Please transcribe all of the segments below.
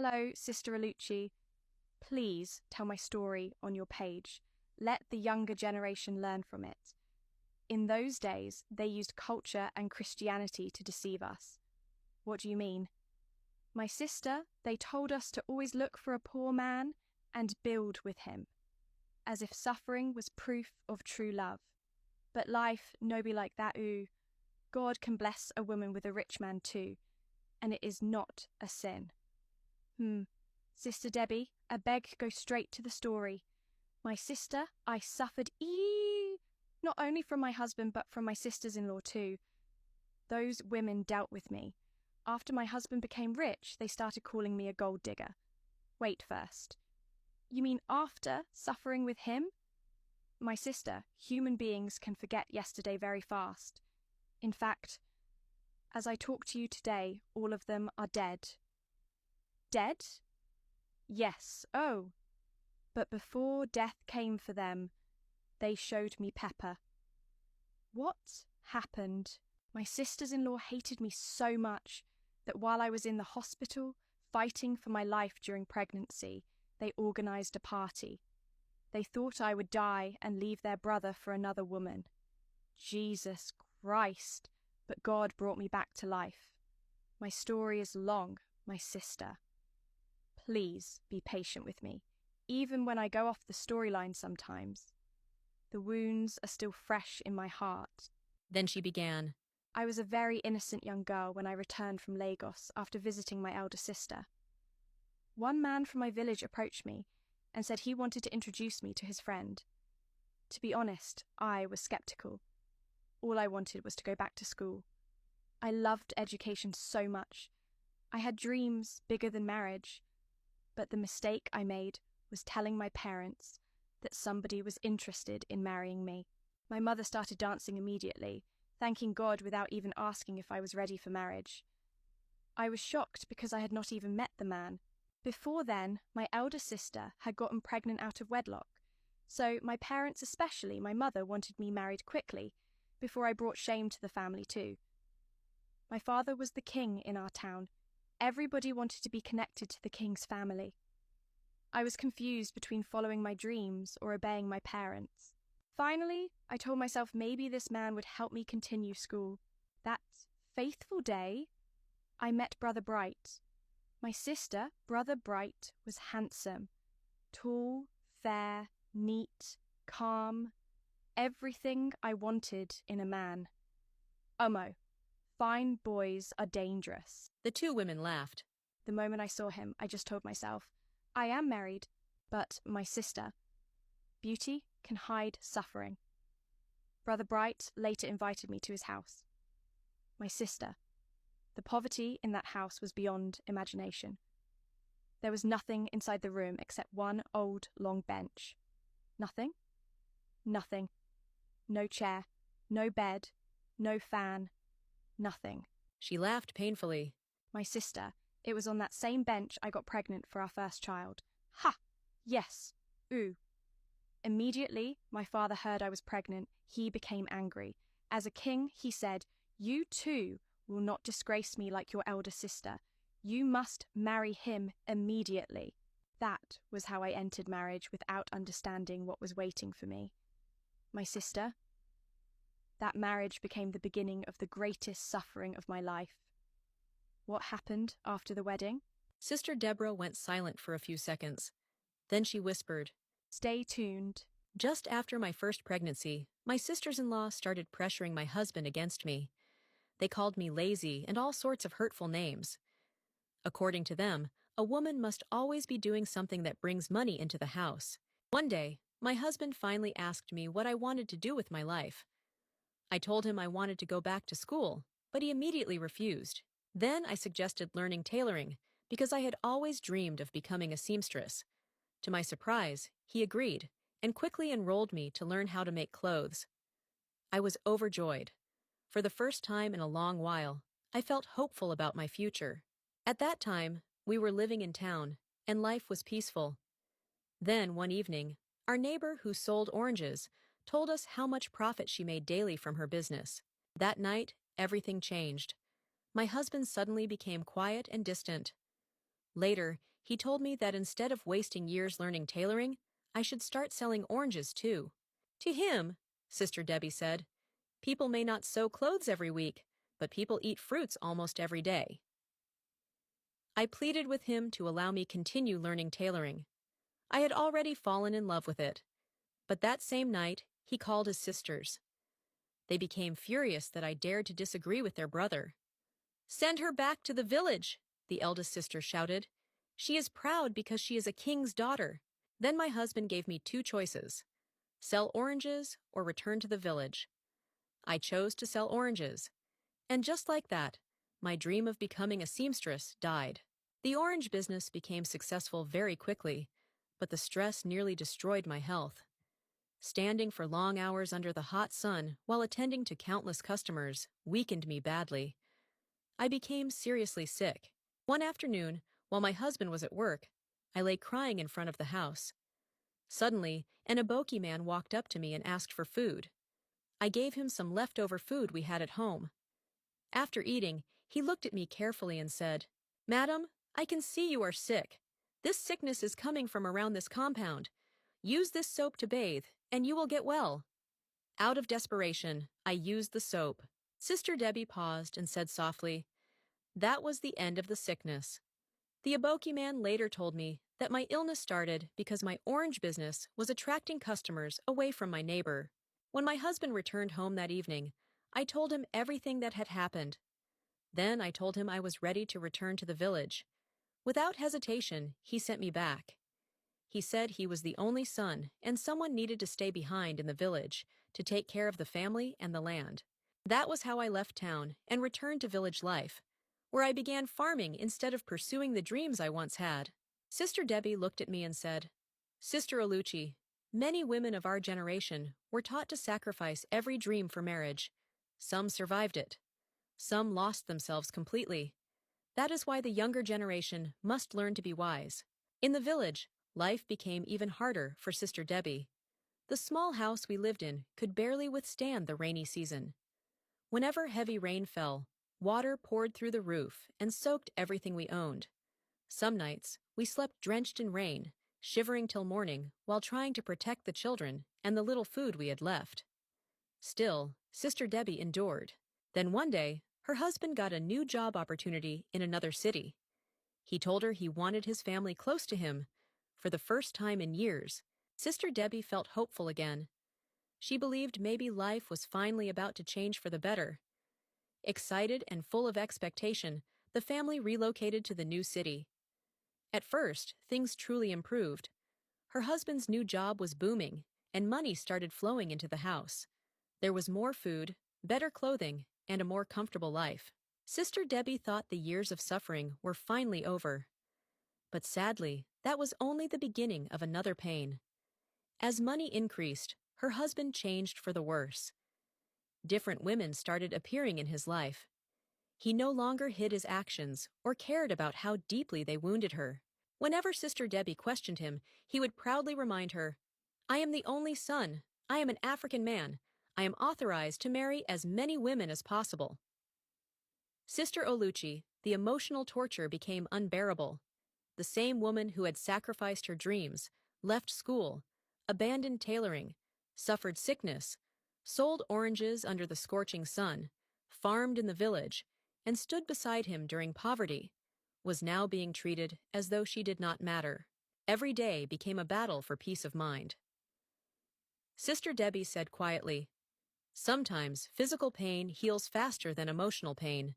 Hello, Sister Alucci. Please tell my story on your page. Let the younger generation learn from it. In those days, they used culture and Christianity to deceive us. What do you mean? My sister, they told us to always look for a poor man and build with him, as if suffering was proof of true love. But life no be like that, ooh. God can bless a woman with a rich man too, and it is not a sin. Sister Debbie, I beg go straight to the story. My sister, I suffered not only from my husband but from my sisters-in-law too. Those women dealt with me. After my husband became rich, they started calling me a gold digger. Wait first. You mean after suffering with him? My sister, human beings can forget yesterday very fast. In fact, as I talk to you today, all of them are dead. Dead? Yes, oh. But before death came for them, they showed me pepper. What happened? My sisters-in-law hated me so much that while I was in the hospital fighting for my life during pregnancy, they organized a party. They thought I would die and leave their brother for another woman. Jesus Christ, but God brought me back to life. My story is long, my sister. Please be patient with me, even when I go off the storyline sometimes. The wounds are still fresh in my heart. Then she began. I was a very innocent young girl when I returned from Lagos after visiting my elder sister. One man from my village approached me and said he wanted to introduce me to his friend. To be honest, I was skeptical. All I wanted was to go back to school. I loved education so much. I had dreams bigger than marriage. But the mistake I made was telling my parents that somebody was interested in marrying me. My mother started dancing immediately, thanking God without even asking if I was ready for marriage. I was shocked because I had not even met the man. Before then, my elder sister had gotten pregnant out of wedlock, so my parents, especially my mother, wanted me married quickly, before I brought shame to the family too. My father was the king in our town. Everybody wanted to be connected to the king's family. I was confused between following my dreams or obeying my parents. Finally, I told myself maybe this man would help me continue school. That faithful day, I met Brother Bright. My sister, Brother Bright, was handsome, tall, fair, neat, calm, everything I wanted in a man. Omo, fine boys are dangerous. The two women laughed. The moment I saw him, I just told myself, I am married, but my sister. Beauty can hide suffering. Brother Bright later invited me to his house. My sister. The poverty in that house was beyond imagination. There was nothing inside the room except one old, long bench. Nothing? Nothing. No chair, no bed, no fan, nothing. She laughed painfully. My sister. It was on that same bench I got pregnant for our first child. Ha! Yes. Ooh. Immediately, my father heard I was pregnant. He became angry. As a king, he said, "You too will not disgrace me like your elder sister. You must marry him immediately." That was how I entered marriage without understanding what was waiting for me. My sister. That marriage became the beginning of the greatest suffering of my life. What happened after the wedding? Sister Deborah went silent for a few seconds. Then she whispered, Stay tuned. Just after my first pregnancy, my sisters-in-law started pressuring my husband against me. They called me lazy and all sorts of hurtful names. According to them, a woman must always be doing something that brings money into the house. One day, my husband finally asked me what I wanted to do with my life. I told him I wanted to go back to school, but he immediately refused. Then I suggested learning tailoring because I had always dreamed of becoming a seamstress. To my surprise, he agreed and quickly enrolled me to learn how to make clothes. I was overjoyed. For the first time in a long while, I felt hopeful about my future. At that time, we were living in town, and life was peaceful. Then, one evening, our neighbor who sold oranges told us how much profit she made daily from her business. That night, everything changed. My husband suddenly became quiet and distant. Later, He told me that instead of wasting years learning tailoring, I should start selling oranges too. To him, Sister Debbie said, people may not sew clothes every week, but people eat fruits almost every day. I pleaded with him to allow me continue learning tailoring. I had already fallen in love with it. But that same night, he called his sisters. They became furious that I dared to disagree with their brother. "Send her back to the village," the eldest sister shouted. "She is proud because she is a king's daughter." Then my husband gave me two choices: sell oranges or return to the village. I chose to sell oranges. And just like that, my dream of becoming a seamstress died. The orange business became successful very quickly, but the stress nearly destroyed my health. Standing for long hours under the hot sun while attending to countless customers weakened me badly. I became seriously sick. One afternoon, while my husband was at work, I lay crying in front of the house. Suddenly, an Eboki man walked up to me and asked for food. I gave him some leftover food we had at home. After eating, he looked at me carefully and said, "Madam, I can see you are sick. This sickness is coming from around this compound. Use this soap to bathe, and you will get well." Out of desperation, I used the soap. Sister Debbie paused and said softly, "That was the end of the sickness." The Eboki man later told me that my illness started because my orange business was attracting customers away from my neighbor. When my husband returned home that evening, I told him everything that had happened. Then I told him I was ready to return to the village. Without hesitation, he sent me back. He said he was the only son and someone needed to stay behind in the village to take care of the family and the land. That was how I left town and returned to village life, where I began farming instead of pursuing the dreams I once had. Sister Debbie looked at me and said, "Sister Oluchi, many women of our generation were taught to sacrifice every dream for marriage. Some survived it. Some lost themselves completely. That is why the younger generation must learn to be wise." In the village, life became even harder for Sister Debbie. The small house we lived in could barely withstand the rainy season. Whenever heavy rain fell, water poured through the roof and soaked everything we owned. Some nights, we slept drenched in rain, shivering till morning while trying to protect the children and the little food we had left. Still, Sister Debbie endured. Then one day, her husband got a new job opportunity in another city. He told her he wanted his family close to him. For the first time in years, Sister Debbie felt hopeful again. She believed maybe life was finally about to change for the better. Excited and full of expectation, the family relocated to the new city. At first, things truly improved. Her husband's new job was booming, and money started flowing into the house. There was more food, better clothing, and a more comfortable life. Sister Debbie thought the years of suffering were finally over. But sadly, that was only the beginning of another pain. As money increased, her husband changed for the worse. Different women started appearing in his life. He no longer hid his actions or cared about how deeply they wounded her. Whenever Sister Debbie questioned him, he would proudly remind her, "I am the only son. I am an African man. I am authorized to marry as many women as possible." Sister Oluchi, the emotional torture became unbearable. The same woman who had sacrificed her dreams, left school, abandoned tailoring, suffered sickness, sold oranges under the scorching sun, farmed in the village, and stood beside him during poverty, was now being treated as though she did not matter. Every day became a battle for peace of mind. Sister Debbie said quietly, "Sometimes physical pain heals faster than emotional pain.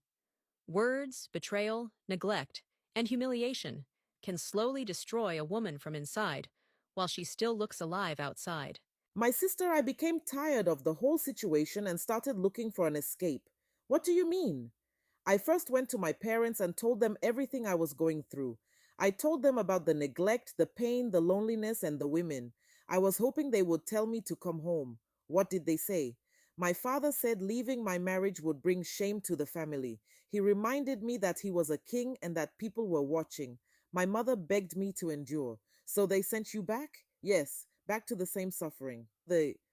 Words, betrayal, neglect, and humiliation can slowly destroy a woman from inside, while she still looks alive outside." My sister, I became tired of the whole situation and started looking for an escape. What do you mean? I first went to my parents and told them everything I was going through. I told them about the neglect, the pain, the loneliness, and the women. I was hoping they would tell me to come home. What did they say? My father said leaving my marriage would bring shame to the family. He reminded me that he was a king and that people were watching. My mother begged me to endure. "So they sent you back?" "Yes, back to the same suffering."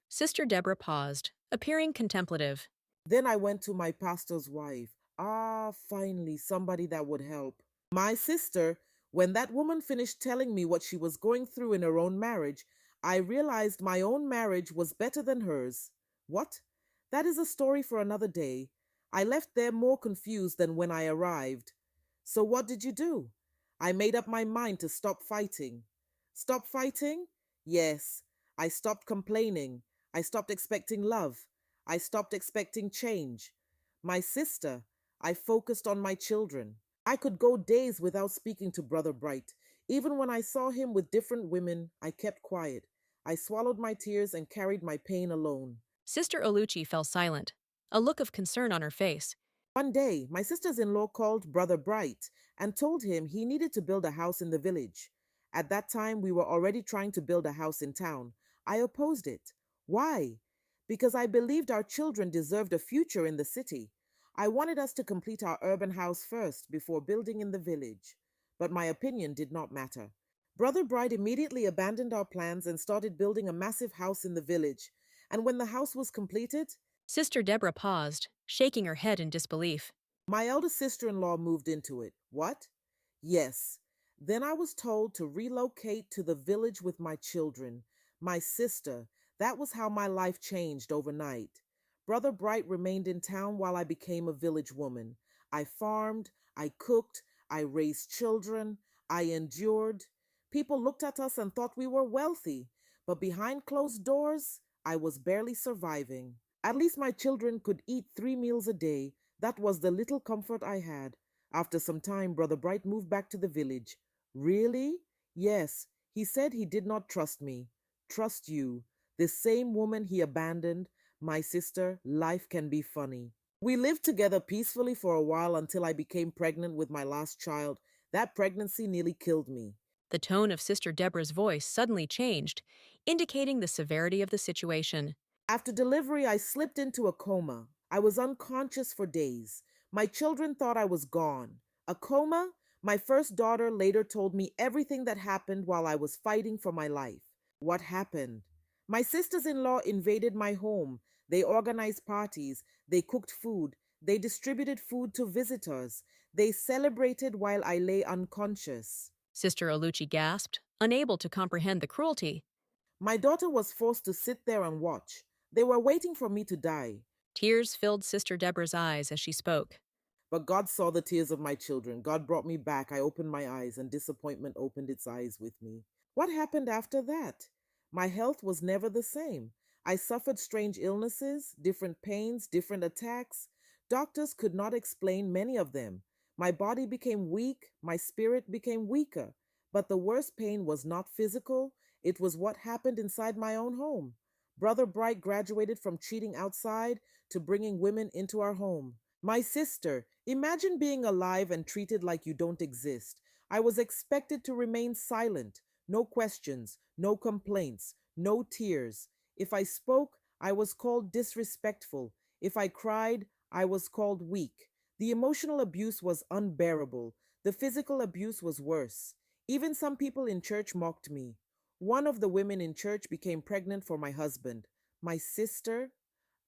Sister Deborah paused, appearing contemplative. Then I went to my pastor's wife. Ah, finally, somebody that would help. My sister, When that woman finished telling me what she was going through in her own marriage, I realized my own marriage was better than hers. What? That is a story for another day. I left there more confused than when I arrived. So, what did you do? I made up my mind to stop fighting. Stop fighting? Yes. I stopped complaining. I stopped expecting love. I stopped expecting change. My sister, I focused on my children. I could go days without speaking to Brother Bright. Even when I saw him with different women, I kept quiet. I swallowed my tears and carried my pain alone. Sister Oluchi fell silent, a look of concern on her face. One day, my sisters in law called Brother Bright and told him he needed to build a house in the village. At that time, we were already trying to build a house in town. I opposed it. Why? Because I believed our children deserved a future in the city. I wanted us to complete our urban house first before building in the village. But my opinion did not matter. Brother Bright immediately abandoned our plans and started building a massive house in the village. And when the house was completed, Sister Deborah paused, shaking her head in disbelief. my elder sister in law moved into it. What? Yes. Then I was told to relocate to the village with my children. My sister. That was how my life changed overnight. Brother Bright remained in town while I became a village woman. I farmed, I cooked, I raised children, I endured. People looked at us and thought we were wealthy, but behind closed doors, I was barely surviving. At least my children could eat 3 meals a day. That was the little comfort I had. After some time, Brother Bright moved back to the village. Really? Yes. He said he did not trust me. Trust you. The same woman he abandoned, my sister, life can be funny. We lived together peacefully for a while until I became pregnant with my last child. That pregnancy nearly killed me. The tone of Sister Deborah's voice suddenly changed, indicating the severity of the situation. After delivery, I slipped into a coma. I was unconscious for days. My children thought I was gone. A coma? My first daughter later told me everything that happened while I was fighting for my life. What happened? My sisters in law invaded my home. They organized parties. They cooked food. They distributed food to visitors. They celebrated while I lay unconscious. Sister Oluchi gasped, unable to comprehend the cruelty. My daughter was forced to sit there and watch. They were waiting for me to die. Tears filled Sister Deborah's eyes as she spoke. But God saw the tears of my children. God brought me back. I opened my eyes, and disappointment opened its eyes with me. What happened after that? My health was never the same. I suffered strange illnesses, different pains, different attacks. Doctors could not explain many of them. My body became weak, my spirit became weaker. But the worst pain was not physical, it was what happened inside my own home. Brother Bright graduated from cheating outside to bringing women into our home. My sister, imagine being alive and treated like you don't exist. I was expected to remain silent. No questions, no complaints, no tears. If I spoke, I was called disrespectful. If I cried, I was called weak. The emotional abuse was unbearable. The physical abuse was worse. Even some people in church mocked me. One of the women in church became pregnant for my husband. My sister,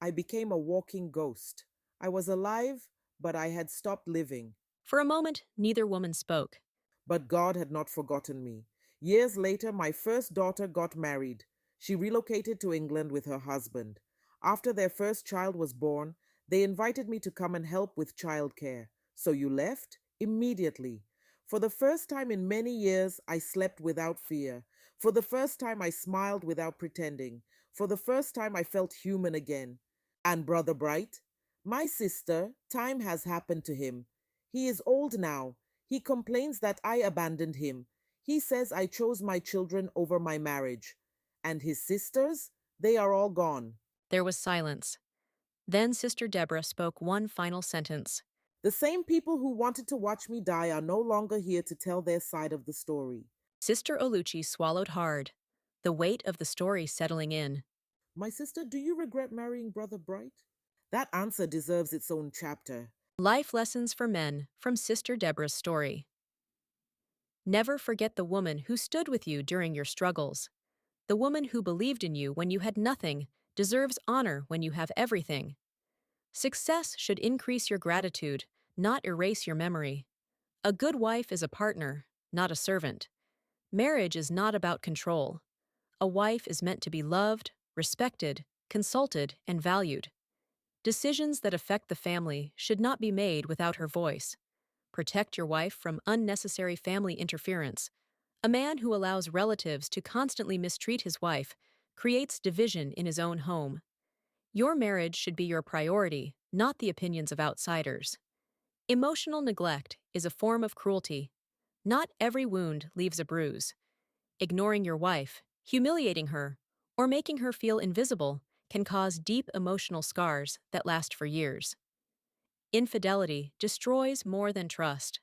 I became a walking ghost. I was alive, but I had stopped living. For a moment, neither woman spoke. But God had not forgotten me. Years later, my first daughter got married. She relocated to England with her husband. After their first child was born, they invited me to come and help with childcare. So you left? Immediately. For the first time in many years, I slept without fear. For the first time, I smiled without pretending. For the first time, I felt human again. And Brother Bright? My sister, time has happened to him. He is old now. He complains that I abandoned him. He says I chose my children over my marriage. And his sisters? They are all gone. There was silence. Then Sister Deborah spoke one final sentence. The same people who wanted to watch me die are no longer here to tell their side of the story. Sister Oluchi swallowed hard, the weight of the story settling in. My sister, do you regret marrying Brother Bright? That answer deserves its own chapter. Life lessons for men from Sister Deborah's story. Never forget the woman who stood with you during your struggles. The woman who believed in you when you had nothing deserves honor when you have everything. Success should increase your gratitude, not erase your memory. A good wife is a partner, not a servant. Marriage is not about control. A wife is meant to be loved, respected, consulted, and valued. Decisions that affect the family should not be made without her voice. Protect your wife from unnecessary family interference. A man who allows relatives to constantly mistreat his wife creates division in his own home. Your marriage should be your priority, not the opinions of outsiders. Emotional neglect is a form of cruelty. Not every wound leaves a bruise. Ignoring your wife, humiliating her, or making her feel invisible can cause deep emotional scars that last for years. Infidelity destroys more than trust.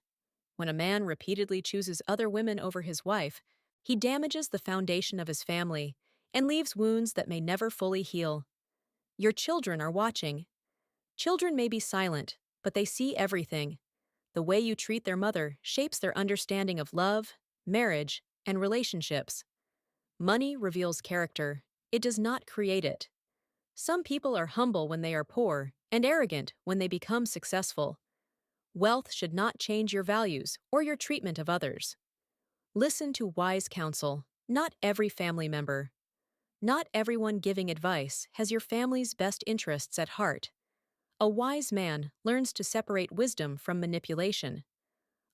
When a man repeatedly chooses other women over his wife, he damages the foundation of his family and leaves wounds that may never fully heal. Your children are watching. Children may be silent, but they see everything. The way you treat their mother shapes their understanding of love, marriage, and relationships. Money reveals character. It does not create it. Some people are humble when they are poor and arrogant when they become successful. Wealth should not change your values or your treatment of others. Listen to wise counsel, not every family member. Not everyone giving advice has your family's best interests at heart. A wise man learns to separate wisdom from manipulation.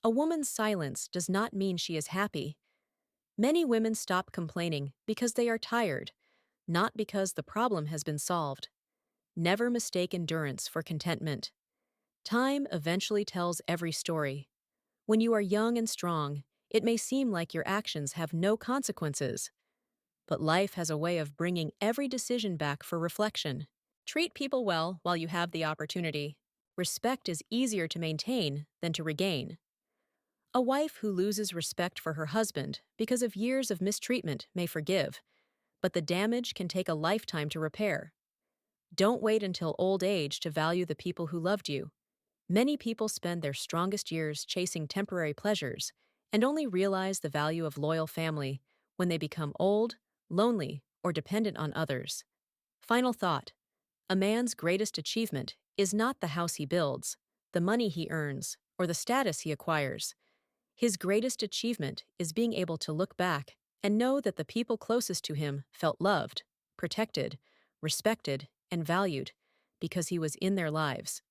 A woman's silence does not mean she is happy. Many women stop complaining because they are tired, not because the problem has been solved. Never mistake endurance for contentment. Time eventually tells every story. When you are young and strong, it may seem like your actions have no consequences. But life has a way of bringing every decision back for reflection. Treat people well while you have the opportunity. Respect is easier to maintain than to regain. A wife who loses respect for her husband because of years of mistreatment may forgive, but the damage can take a lifetime to repair. Don't wait until old age to value the people who loved you. Many people spend their strongest years chasing temporary pleasures and only realize the value of loyal family when they become old, lonely, or dependent on others. Final thought. A man's greatest achievement is not the house he builds, the money he earns, or the status he acquires. His greatest achievement is being able to look back and know that the people closest to him felt loved, protected, respected, and valued because he was in their lives.